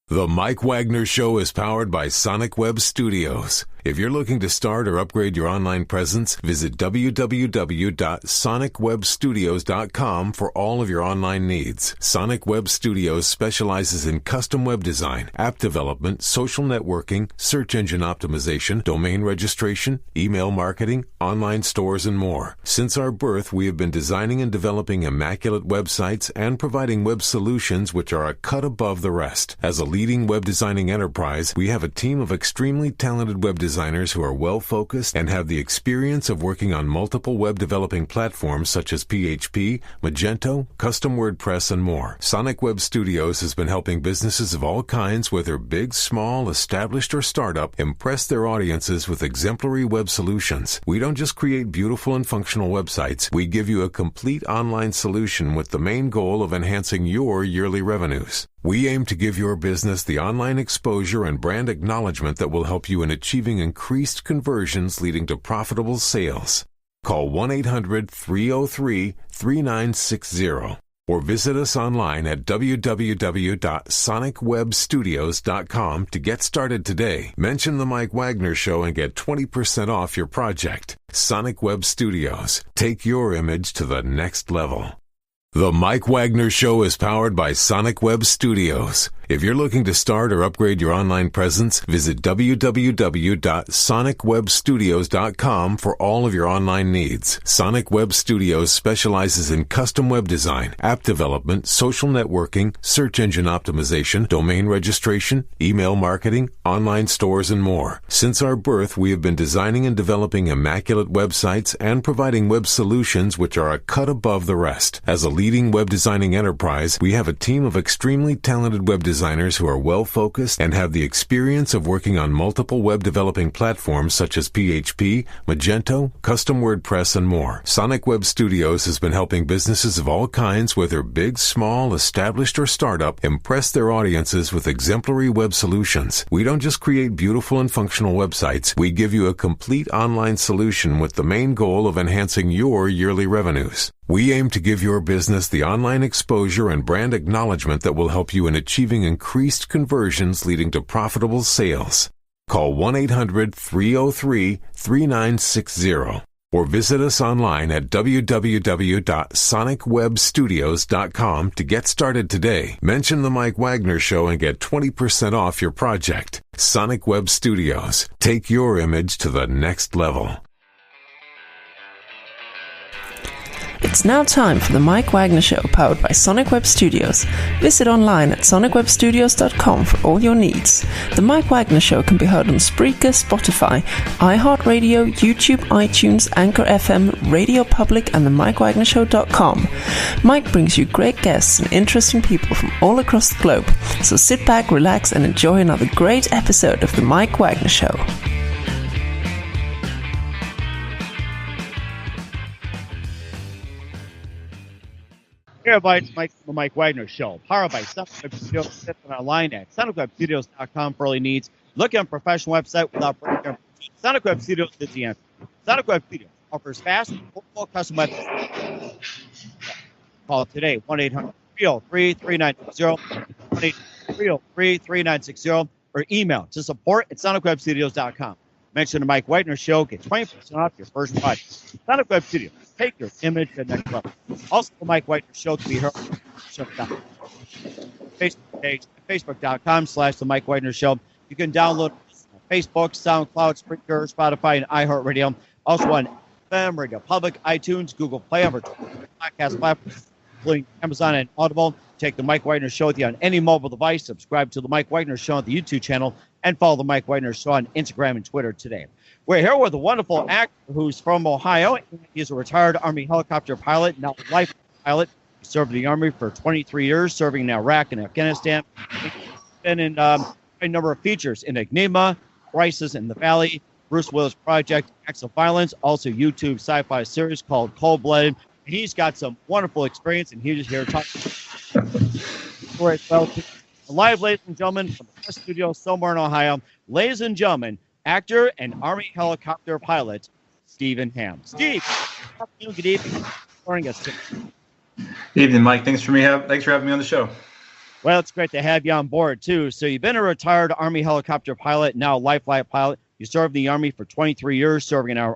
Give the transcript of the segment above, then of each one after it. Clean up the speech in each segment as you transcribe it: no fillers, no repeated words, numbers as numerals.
The Mike Wagner Show is powered by Sonic Web Studios. If you're looking to start or upgrade your online presence, visit www.sonicwebstudios.com for all of your online needs. Sonic Web Studios specializes in custom web design, app development, social networking, search engine optimization, domain registration, email marketing, online stores, and more. Since our birth, we have been designing and developing immaculate websites and providing web solutions which are a cut above the rest. As a leading web designing enterprise, we have a team of extremely talented web designers who are well-focused and have the experience of working on multiple web developing platforms such as PHP, Magento, custom WordPress, and more. Sonic Web Studios has been helping businesses of all kinds, whether big, small, established, or startup, impress their audiences with exemplary web solutions. We don't just create beautiful and functional websites. We give you a complete online solution with the main goal of enhancing your yearly revenues. We aim to give your business the online exposure and brand acknowledgement that will help you in achieving increased conversions leading to profitable sales. Call 1-800-303-3960 or visit us online at www.sonicwebstudios.com to get started today. Mention the Mike Wagner Show and get 20% off your project. Sonic Web Studios. Take your image to the next level. The Mike Wagner Show is powered by Sonic Web Studios. If you're looking to start or upgrade your online presence, visit www.sonicwebstudios.com for all of your online needs. Sonic Web Studios specializes in custom web design, app development, social networking, search engine optimization, domain registration, email marketing, online stores, and more. Since our birth, we have been designing and developing immaculate websites and providing web solutions which are a cut above the rest. As a leading web designing enterprise, we have a team of extremely talented web designers who are well-focused and have the experience of working on multiple web developing platforms such as PHP, Magento, custom WordPress, and more. Sonic Web Studios has been helping businesses of all kinds, whether big, small, established, or startup, impress their audiences with exemplary web solutions. We don't just create beautiful and functional websites. We give you a complete online solution with the main goal of enhancing your yearly revenues. We aim to give your business the online exposure and brand acknowledgement that will help you in achieving increased conversions leading to profitable sales. Call 1-800-303-3960 or visit us online at www.sonicwebstudios.com to get started today. Mention the Mike Wagner Show and get 20% off your project. Sonic Web Studios. Take your image to the next level. It's now time for the Mike Wagner Show, powered by Sonic Web Studios. Visit online at sonicwebstudios.com for all your needs. The Mike Wagner Show can be heard on Spreaker, Spotify, iHeartRadio, YouTube, iTunes, Anchor FM, Radio Public, and the MikeWagnerShow.com. Mike brings you great guests and interesting people from all across the globe. So sit back, relax, and enjoy another great episode of the Mike Wagner Show. Hey everybody, it's the Mike Wagner Show, powered by Sonic Web Studios. Visit online at sonicwebstudios.com for all your needs. Look at a professional website without breaking. Sonic Web Studios is the answer. Sonic Web Studios offers fast and affordable custom websites. Call today, 1-800-303-3960, 1-800-303-3960, or email to support@sonicwebstudios.com. Mention the Mike Wagner Show, get 20% off your first project. Sonic Web Studios, take your image to the next level. Also, the Mike Wagner Show can be heard on Facebook page, facebook.com/the Mike Wagner Show. You can download Facebook, SoundCloud, Spreaker, Spotify, and iHeartRadio. Also on FM, Radio Public, iTunes, Google Play, over podcast platforms, including Amazon and Audible. Take the Mike Wagner Show with you on any mobile device. Subscribe to the Mike Wagner Show on the YouTube channel, and follow the Mike Wagner Show on Instagram and Twitter today. We're here with a wonderful actor who's from Ohio. He's a retired Army helicopter pilot, now a life pilot. He served in the Army for 23 years, serving in Iraq and Afghanistan. He's been in a number of features in Enigma, Crisis in the Valley, Bruce Willis Project, Acts of Violence, also YouTube sci-fi series called Cold-Blooded. He's got some wonderful experience, and he's here talking story as well. Live, ladies and gentlemen, from the West Studio somewhere in Ohio, ladies and gentlemen, actor and Army helicopter pilot, Steven Hamm. Steve, good evening. Joining us today. Good evening, Mike. Thanks for having me on the show. Well, it's great to have you on board, too. So you've been a retired Army helicopter pilot, now a life flight pilot. You served in the Army for 23 years, serving in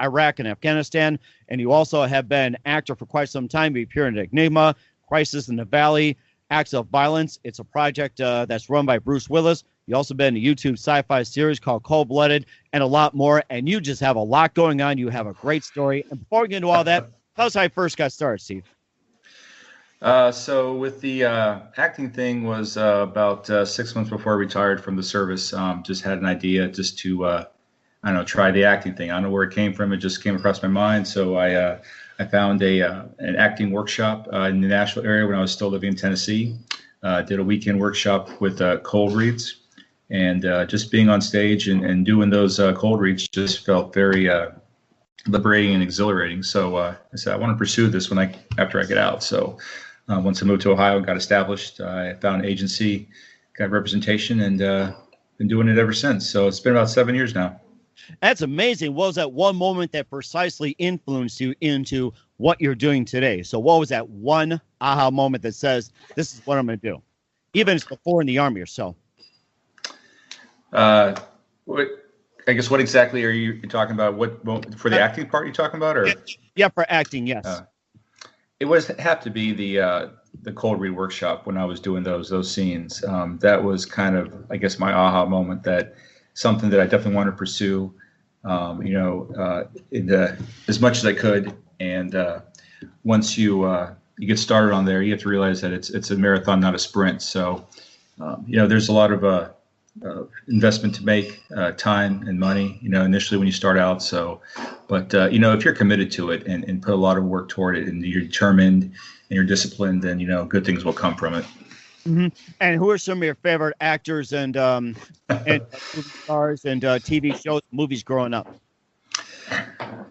Iraq and Afghanistan. And you also have been actor for quite some time. You appear in Enigma, Crisis in the Valley, Acts of Violence. It's a project that's run by Bruce Willis. You also been in a YouTube sci-fi series called Cold Blooded and a lot more. And you just have a lot going on. You have a great story. And before we get into all that, tell us how you first got started, Steve. So with the acting thing was about 6 months before I retired from the service. Just had an idea just to, I don't know, try the acting thing. I don't know where it came from. It just came across my mind. So I found an acting workshop in the Nashville area when I was still living in Tennessee. Did a weekend workshop with cold reads. And just being on stage and doing those cold reads just felt very liberating and exhilarating. So I said, I want to pursue this after I get out. So once I moved to Ohio and got established, I found an agency, got representation, and been doing it ever since. So it's been about 7 years now. That's amazing. What was that one moment that precisely influenced you into what you're doing today? So what was that one aha moment that says, this is what I'm going to do? Even if it's before in the Army or so. I guess what exactly are you talking about? What for the acting part you're talking about, or? Yeah, for acting, yes. It would have to be the cold read workshop when I was doing those scenes. That was kind of, I guess, my aha moment. That something that I definitely want to pursue. As much as I could. And once you get started on there, you have to realize that it's a marathon, not a sprint. So there's a lot of investment to make, time and money, initially when you start out. So, but if you're committed to it and put a lot of work toward it and you're determined and you're disciplined, then, good things will come from it. Mm-hmm. And who are some of your favorite actors and movie stars and TV shows, movies growing up?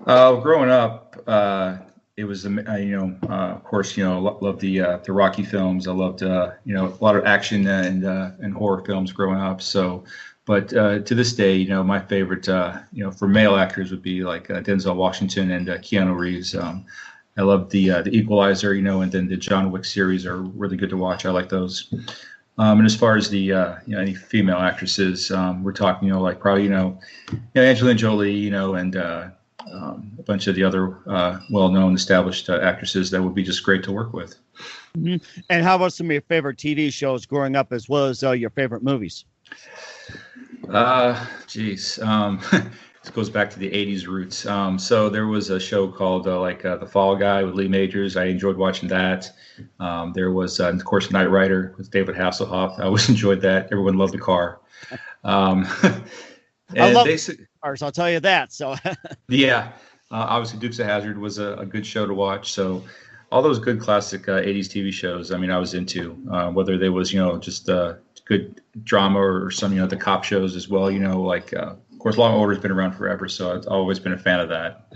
Growing up, it was, of course, loved the Rocky films. I loved, a lot of action and horror films growing up. So, but to this day, my favorite, for male actors would be like Denzel Washington and Keanu Reeves. I love the Equalizer, and then the John Wick series are really good to watch. I like those. And as far as the any female actresses, we're talking, like probably Angelina Jolie, and a bunch of the other well-known established actresses that would be just great to work with. Mm-hmm. And how about some of your favorite TV shows growing up, as well as your favorite movies? This goes back to the 80s roots. So there was a show called The Fall Guy with Lee Majors. I enjoyed watching that. There was, of course, Knight Rider with David Hasselhoff. I always enjoyed that. Everyone loved the car. I love cars, I'll tell you that. So yeah, obviously Dukes of Hazzard was a good show to watch. So all those good classic 80s TV shows, I was into, whether they was, just good drama or some, the cop shows as well, of course, Law & Order's been around forever, so I've always been a fan of that.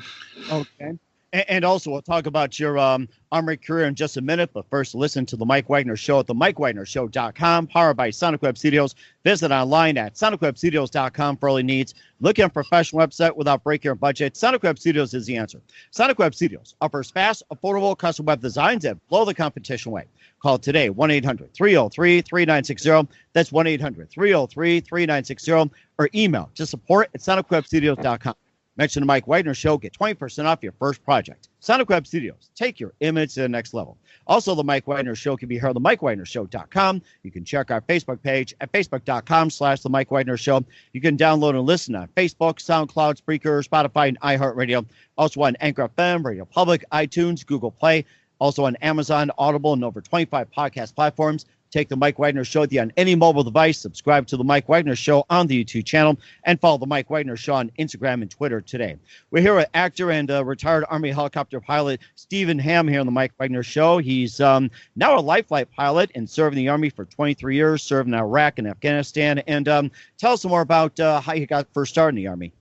Okay. And also, we'll talk about your Army career in just a minute, but first, listen to The Mike Wagner Show at themikewagnershow.com, powered by Sonic Web Studios. Visit online at sonicwebstudios.com for all your needs. Looking at a professional website without breaking your budget? Sonic Web Studios is the answer. Sonic Web Studios offers fast, affordable custom web designs that blow the competition away. Call today, 1-800-303-3960. That's 1-800-303-3960. Or email to support@sonicwebstudios.com. Mention the Mike Wagner Show. Get 20% off your first project. Sonic Web Studios. Take your image to the next level. Also, the Mike Wagner Show can be heard on themikewagnershow.com. You can check our Facebook page at facebook.com/the Mike Wagner Show. You can download and listen on Facebook, SoundCloud, Spreaker, Spotify, and iHeartRadio. Also on Anchor FM, Radio Public, iTunes, Google Play. Also on Amazon, Audible, and over 25 podcast platforms. Take the Mike Wagner Show with you on any mobile device. Subscribe to the Mike Wagner Show on the YouTube channel, and follow the Mike Wagner Show on Instagram and Twitter today. We're here with actor and retired Army helicopter pilot Steven Hamm here on the Mike Wagner Show. He's now a life flight pilot and served in the Army for 23 years, served in Iraq and Afghanistan. And tell us some more about how you got first started in the Army.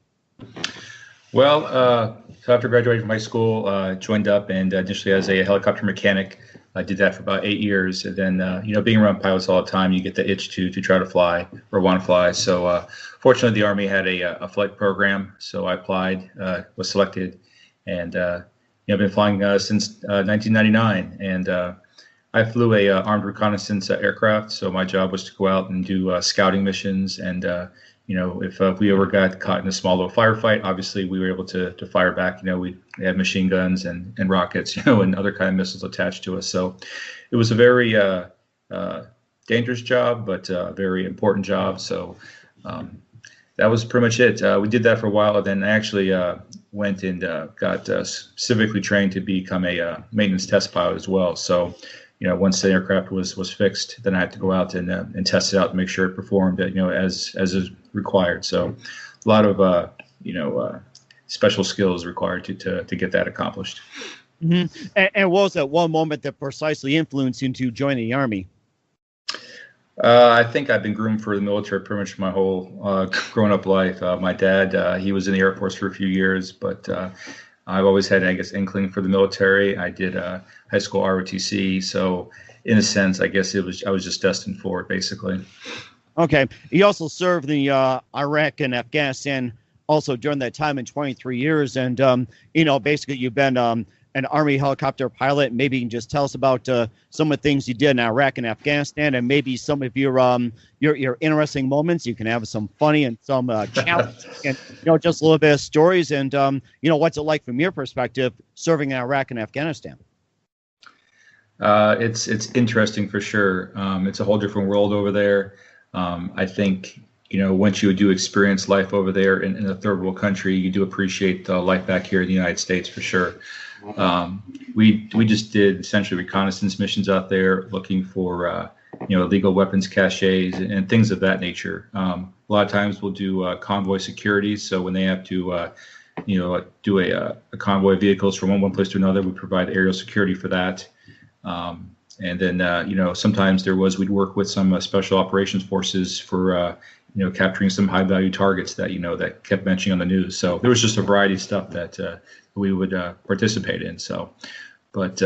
Well, so after graduating from high school, joined up and initially as a helicopter mechanic. I did that for about 8 years. And then, being around pilots all the time, you get the itch to try to fly or want to fly. So fortunately, the Army had a flight program. So I applied, was selected, and I've been flying since 1999. And I I flew a armed reconnaissance aircraft, so my job was to go out and do scouting missions. And if we ever got caught in a small little firefight, obviously we were able to fire back. We had machine guns and rockets, and other kind of missiles attached to us. So it was a very dangerous job, but a very important job. So that was pretty much it. We did that for a while, and then I actually went and got specifically trained to become a maintenance test pilot as well. So, once the aircraft was fixed, then I had to go out and test it out to make sure it performed, as is required. So, a lot of special skills required to get that accomplished. Mm-hmm. And what was that one moment that precisely influenced you to join the Army? I think I've been groomed for the military pretty much my whole growing up life. My dad, he was in the Air Force for a few years, but I've always had, I guess, inkling for the military. I did high school ROTC, so in a sense, I guess I was just destined for it, basically. Okay. You also served in the Iraq and Afghanistan also during that time in 23 years, and basically you've been an Army helicopter pilot. Maybe you can just tell us about some of the things you did in Iraq and Afghanistan, and maybe some of your interesting moments. You can have some funny and some challenging, and just a little bit of stories. And what's it like from your perspective serving in Iraq and Afghanistan? It's interesting for sure. It's a whole different world over there. I think once you do experience life over there in a third world country, you do appreciate life back here in the United States for sure. We just did essentially reconnaissance missions out there, looking for illegal weapons caches and things of that nature. A lot of times we'll do convoy security. So when they have to do a convoy of vehicles from one place to another, we provide aerial security for that. And then sometimes we'd work with some special operations forces for capturing some high value targets that that kept mentioning on the news. So there was just a variety of stuff that we would participate in. So, but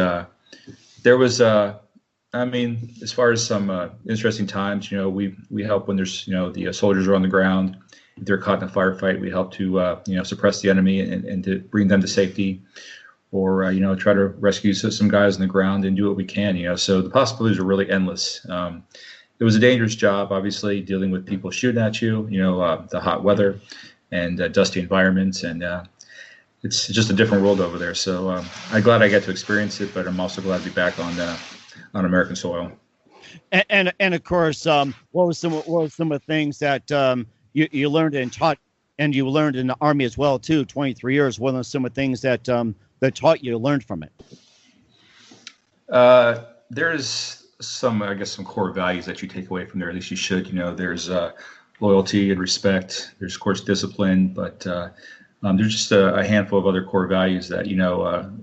there was, as far as some interesting times, we help when there's, the soldiers are on the ground. If they're caught in a firefight, we help to, suppress the enemy and to bring them to safety, or, try to rescue some guys on the ground and do what we can, So the possibilities are really endless. It was a dangerous job, obviously, dealing with people shooting at you, the hot weather and dusty environments, and it's just a different world over there. So I'm glad I get to experience it, but I'm also glad to be back on American soil. And of course, what was some of the things that you learned and taught, and you learned in the Army as well too? 23 years. What are some of the things that taught you, learned from it? There's some core values that you take away from there. At least you should. There's loyalty and respect. There's of course discipline, but there's just a handful of other core values that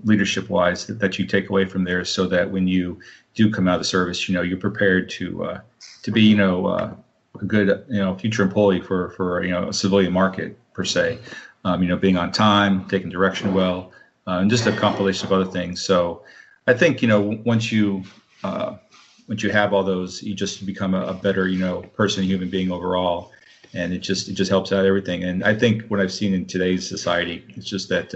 leadership-wise that you take away from there, so that when you do come out of the service, you're prepared to be a good future employee for a civilian market per se. Being on time, taking direction well, and just a compilation of other things. So I think once you have all those, you just become a better person, human being overall. And it just helps out everything. And I think what I've seen in today's society, it's just that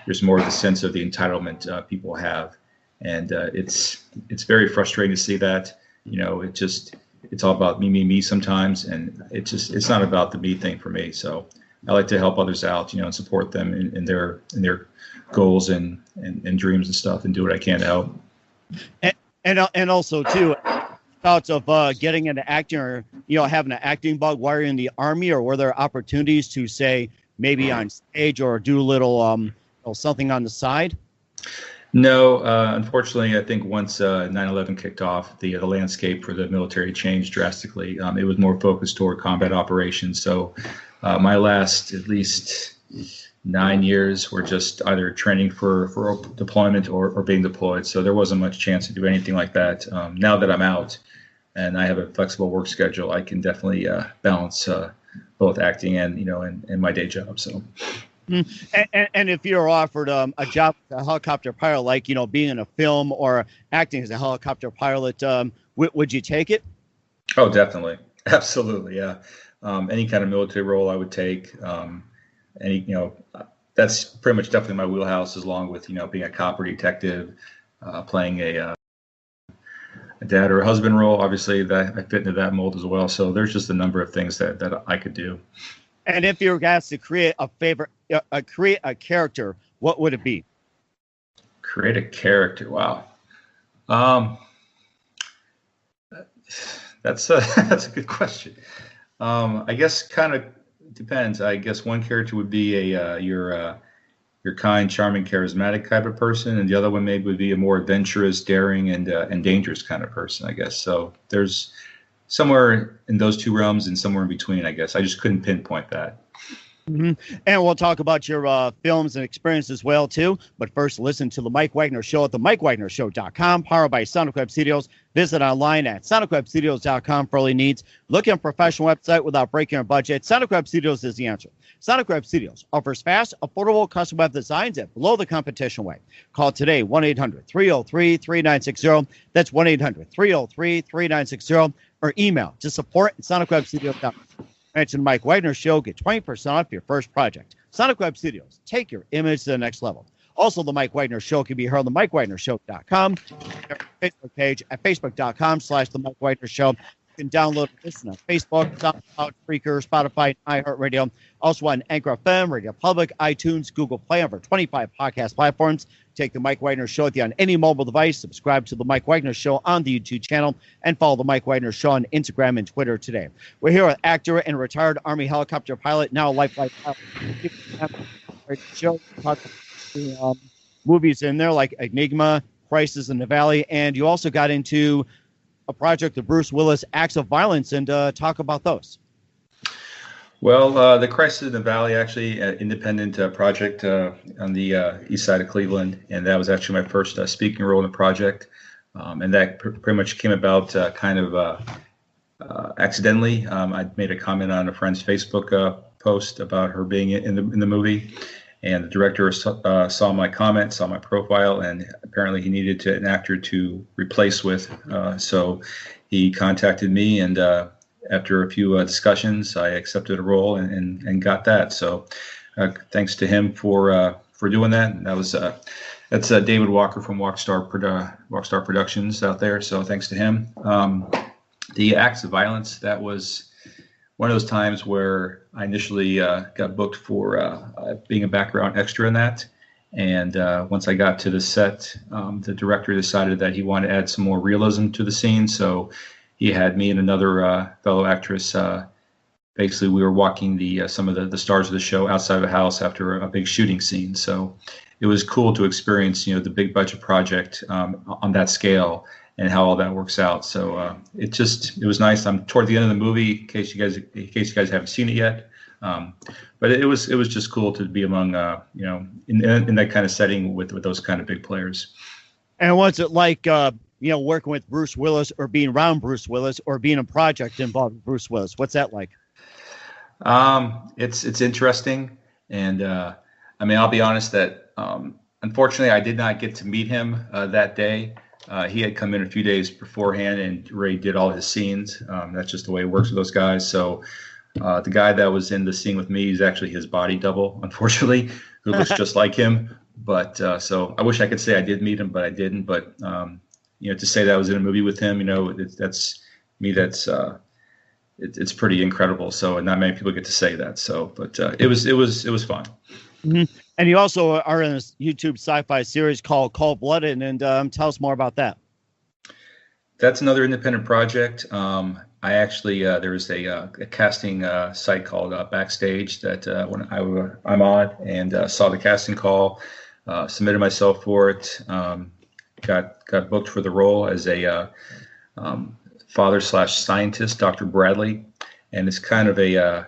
there's more of the sense of the entitlement people have, and it's very frustrating to see that. It's all about me sometimes, and it's not about the me thing for me. So I like to help others out, and support them in their goals and dreams and stuff, and do what I can to help. And also too, thoughts of getting into acting, or having an acting bug while you're in the Army, or were there opportunities to say maybe on stage or do a little something on the side? No, unfortunately, I think once 9/11 kicked off, the landscape for the military changed drastically. It was more focused toward combat operations. So my last at least 9 years were just either training for deployment or being deployed. So there wasn't much chance to do anything like that. Now that I'm out and I have a flexible work schedule, I can definitely balance both acting and my day job. So. And if you're offered a job as a helicopter pilot, like being in a film or acting as a helicopter pilot, would you take it? Oh, definitely, absolutely, yeah. Any kind of military role I would take. That's pretty much definitely my wheelhouse, along with being a cop or detective, playing a a dad or a husband role. Obviously, that I fit into that mold as well. So there's just a number of things that I could do. And if you were asked to create create a character, what would it be? Create a character. Wow. That's that's a good question. I guess kind of depends. I guess one character would be your kind, charming, charismatic type of person, and the other one maybe would be a more adventurous, daring, and dangerous kind of person, I guess. So there's somewhere in those two realms and somewhere in between, I guess. I just couldn't pinpoint that. Mm-hmm. And we'll talk about your films and experience as well, too. But first, listen to The Mike Wagner Show at themikewagnershow.com, powered by Sonic Web Studios. Visit online at sonicwebstudios.com for all your needs. Looking at a professional website without breaking your budget? Sonic Web Studios is the answer. Sonic Web Studios offers fast, affordable custom web designs at below the competition rate. Call today, 1-800-303-3960. That's 1-800-303-3960. Or email to support@sonicwebstudios.com. Mention Mike Wagner Show, get 20% off your first project. Sonic Web Studios, take your image to the next level. Also, The Mike Wagner Show can be heard on the MikeWagnerShow.com, Facebook page at facebook.com/The Mike Wagner Show. You can download and listen on Facebook, SoundCloud, Spreaker, Spotify, iHeartRadio. Also on Anchor FM, Radio Public, iTunes, Google Play, over 25 podcast platforms. Take The Mike Wagner Show with you on any mobile device. Subscribe to The Mike Wagner Show on the YouTube channel and follow The Mike Wagner Show on Instagram and Twitter today. We're here with actor and retired Army helicopter pilot, now lifelike pilot. Show talk about movies in there like Enigma, Crisis in the Valley, and you also got into a project of Bruce Willis, Acts of Violence, and talk about those. Well, the Crisis in the Valley, actually, an independent project on the east side of Cleveland, and that was actually my first speaking role in the project, and that pretty much came about accidentally. I made a comment on a friend's Facebook post about her being in the movie, and the director saw my comment, saw my profile, and apparently he needed an actor to replace with, so he contacted me, and after a few discussions, I accepted a role and got that. So thanks to him for doing that. And that's David Walker from Walkstar Productions out there. So thanks to him. The Acts of Violence, that was one of those times where I initially got booked for being a background extra in that. And once I got to the set, the director decided that he wanted to add some more realism to the scene. So he had me and another fellow actress. Basically, we were walking some of the stars of the show outside of the house after a big shooting scene. So it was cool to experience, the big budget project on that scale and how all that works out. So it was nice. I'm toward the end of the movie, in case you guys haven't seen it yet. But it was just cool to be among in that kind of setting with those kind of big players. And what's it like? Working with Bruce Willis or being around Bruce Willis or being a project involving Bruce Willis? What's that like? It's interesting. And I'll be honest that unfortunately I did not get to meet him that day. He had come in a few days beforehand and Ray did all his scenes. That's just the way it works with those guys. So the guy that was in the scene with me is actually his body double, unfortunately, who looks just like him. But so I wish I could say I did meet him, but I didn't. But to say that I was in a movie with him, that's it's pretty incredible. So not many people get to say that. So, but it was fun. Mm-hmm. And you also are in a YouTube sci-fi series called Cold Blooded, and tell us more about that. That's another independent project. I actually there was a casting site called Backstage that when I'm on and saw the casting call, submitted myself for it. Got booked for the role as a father/scientist, Dr. Bradley, and it's kind of a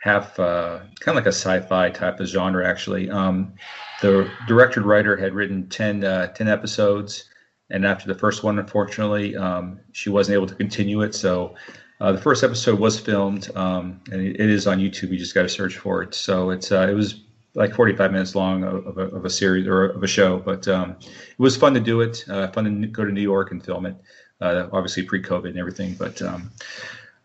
kind of like a sci-fi type of genre, actually. The director writer had written 10 episodes, and after the first one, unfortunately, she wasn't able to continue it. So the first episode was filmed, and it is on YouTube. You just got to search for it. So it was like 45 minutes long of a series or of a show, but it was fun to do it. Fun to go to New York and film it. Obviously pre-COVID and everything, but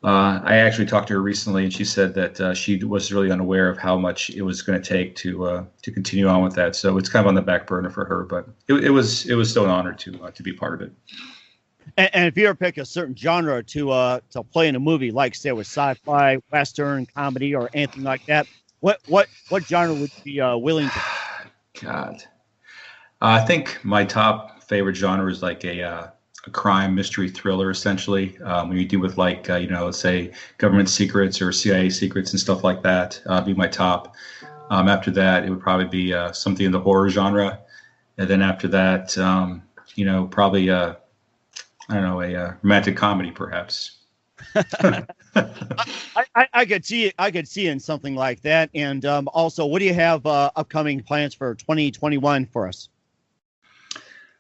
I actually talked to her recently, and she said that she was really unaware of how much it was going to take to continue on with that. So it's kind of on the back burner for her, but it was still an honor to be part of it. And if you ever pick a certain genre to play in a movie, like say with sci-fi, western, comedy, or anything like that, what genre would you be willing to? God, I think my top favorite genre is like a crime mystery thriller. Essentially, when you deal with like let's say government secrets or CIA secrets and stuff like that, be my top. After that, it would probably be something in the horror genre, and then after that, probably a romantic comedy, perhaps. I could see in something like that. And also, what do you have upcoming plans for 2021 for us?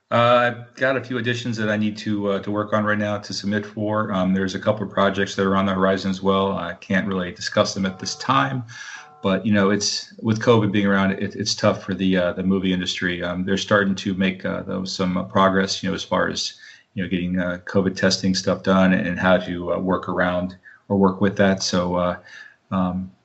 I've got a few additions that I need to work on right now to submit for. There's a couple of projects that are on the horizon as well. I can't really discuss them at this time, but it's with COVID being around, it's tough for the movie industry. They're starting to make some progress, as far as getting COVID testing stuff done and how to work around or work with that. So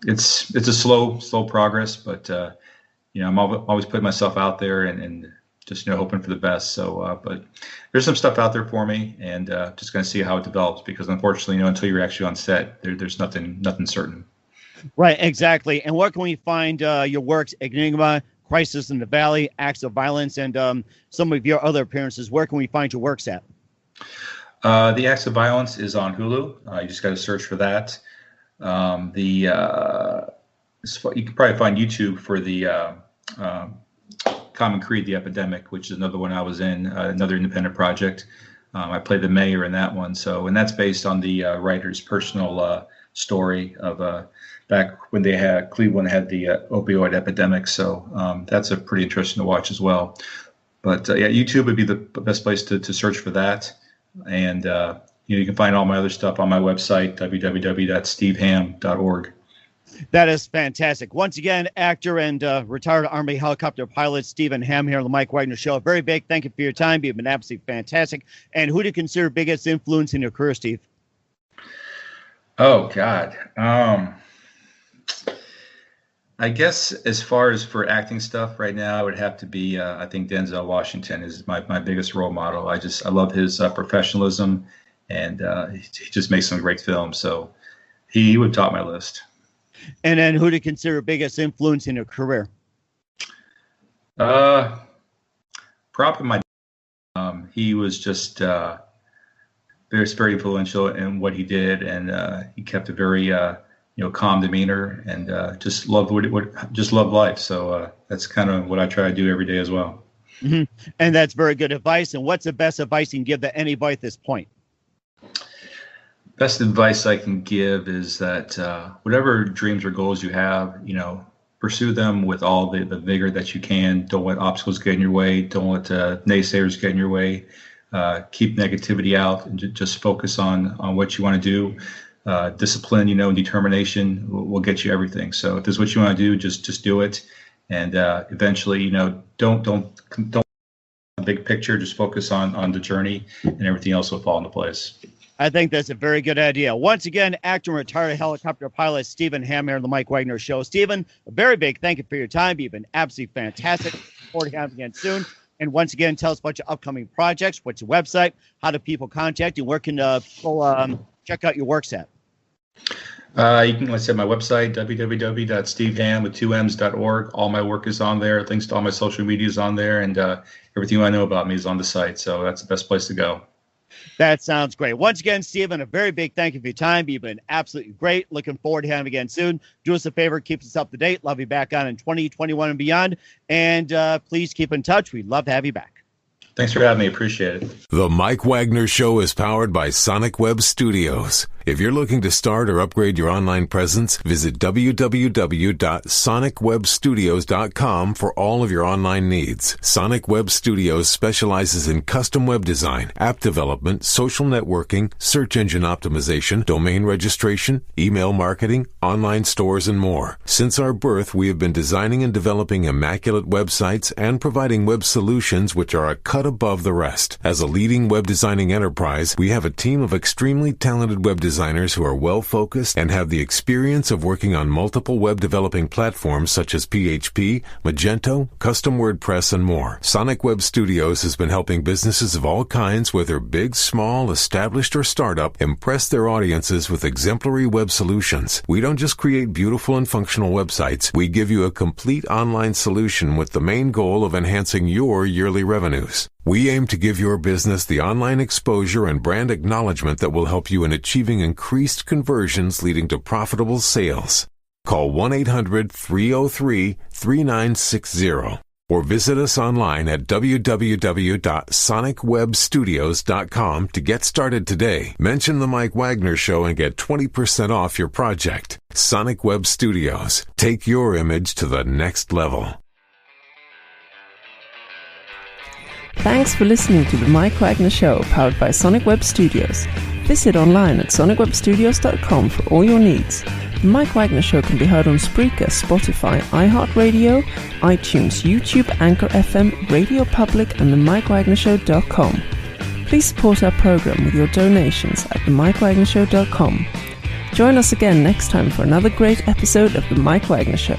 it's a slow progress, but I'm always putting myself out there and just hoping for the best. So but there's some stuff out there for me, and just going to see how it develops, because unfortunately, until you're actually on set, there's nothing certain. Right, exactly. And where can we find your works? Enigma, Crisis in the Valley, Acts of Violence, and some of your other appearances. Where can we find your works at? The Acts of Violence is on Hulu. You just got to search for that. You can probably find YouTube for the Common Creed, The Epidemic, which is another one I was in, another independent project. I played the mayor in that one. And that's based on the writer's personal story of back when Cleveland had the opioid epidemic. So that's a pretty interesting to watch as well. But YouTube would be the best place to search for that. And you can find all my other stuff on my website, www.steveham.org. That is fantastic. Once again, actor and retired Army helicopter pilot Steven Hamm here on the Mike Wagner Show. A very big thank you for your time. You've been absolutely fantastic. And who do you consider biggest influence in your career, Steve? Oh, God. I guess as far as for acting stuff right now, it would have to be, I think Denzel Washington is my biggest role model. I love his professionalism, and he just makes some great films. So he would top my list. And then who do you consider biggest influence in your career? Probably my he was just very influential in what he did, and he kept a very calm demeanor, and just loved loved life. So that's kind of what I try to do every day as well. Mm-hmm. And that's very good advice. And what's the best advice you can give to anybody at this point? Best advice I can give is that whatever dreams or goals you have, pursue them with all the vigor that you can. Don't let obstacles get in your way. Don't let naysayers get in your way. Keep negativity out, and just focus on what you want to do. Discipline, and determination will get you everything. So if this is what you want to do, just do it. And eventually, don't the big picture. Just focus on the journey, and everything else will fall into place. I think that's a very good idea. Once again, actor and retired helicopter pilot Steven Hamm here on the Mike Wagner Show. Steven, a very big thank you for your time. You've been absolutely fantastic. Look forward to having you again soon. And once again, tell us about your upcoming projects. What's your website? How do people contact you? Where can people check out your works at? You can, let's say, my website, www.steveham.org. All my work is on there. Links to all my social media is on there, and everything I know about me is on the site. So that's the best place to go. That sounds great. Once again, Steven, a very big thank you for your time. You've been absolutely great. Looking forward to having you again soon. Do us a favor, keep us up to date. Love you back on in 2021 and beyond. And please keep in touch. We'd love to have you back. Thanks for having me. Appreciate it. The Mike Wagner Show is powered by Sonic Web Studios. If you're looking to start or upgrade your online presence, visit www.sonicwebstudios.com for all of your online needs. Sonic Web Studios specializes in custom web design, app development, social networking, search engine optimization, domain registration, email marketing, online stores, and more. Since our birth, we have been designing and developing immaculate websites and providing web solutions which are a cut above the rest. As a leading web designing enterprise, we have a team of extremely talented web designers designers who are well-focused and have the experience of working on multiple web developing platforms such as PHP, Magento, custom WordPress, and more. Sonic Web Studios has been helping businesses of all kinds, whether big, small, established, or startup, impress their audiences with exemplary web solutions. We don't just create beautiful and functional websites. We give you a complete online solution with the main goal of enhancing your yearly revenues. We aim to give your business the online exposure and brand acknowledgement that will help you in achieving increased conversions leading to profitable sales. Call 1-800-303-3960 or visit us online at www.sonicwebstudios.com to get started today. Mention the Mike Wagner Show and get 20% off your project. Sonic Web Studios. Take your image to the next level. Thanks for listening to the Mike Wagner Show, powered by Sonic Web Studios. Visit online at sonicwebstudios.com for all your needs. The Mike Wagner Show can be heard on Spreaker, Spotify, iHeartRadio, iTunes, YouTube, Anchor FM, Radio Public, and themikewagnershow.com. Please support our program with your donations at themikewagnershow.com. Join us again next time for another great episode of The Mike Wagner Show.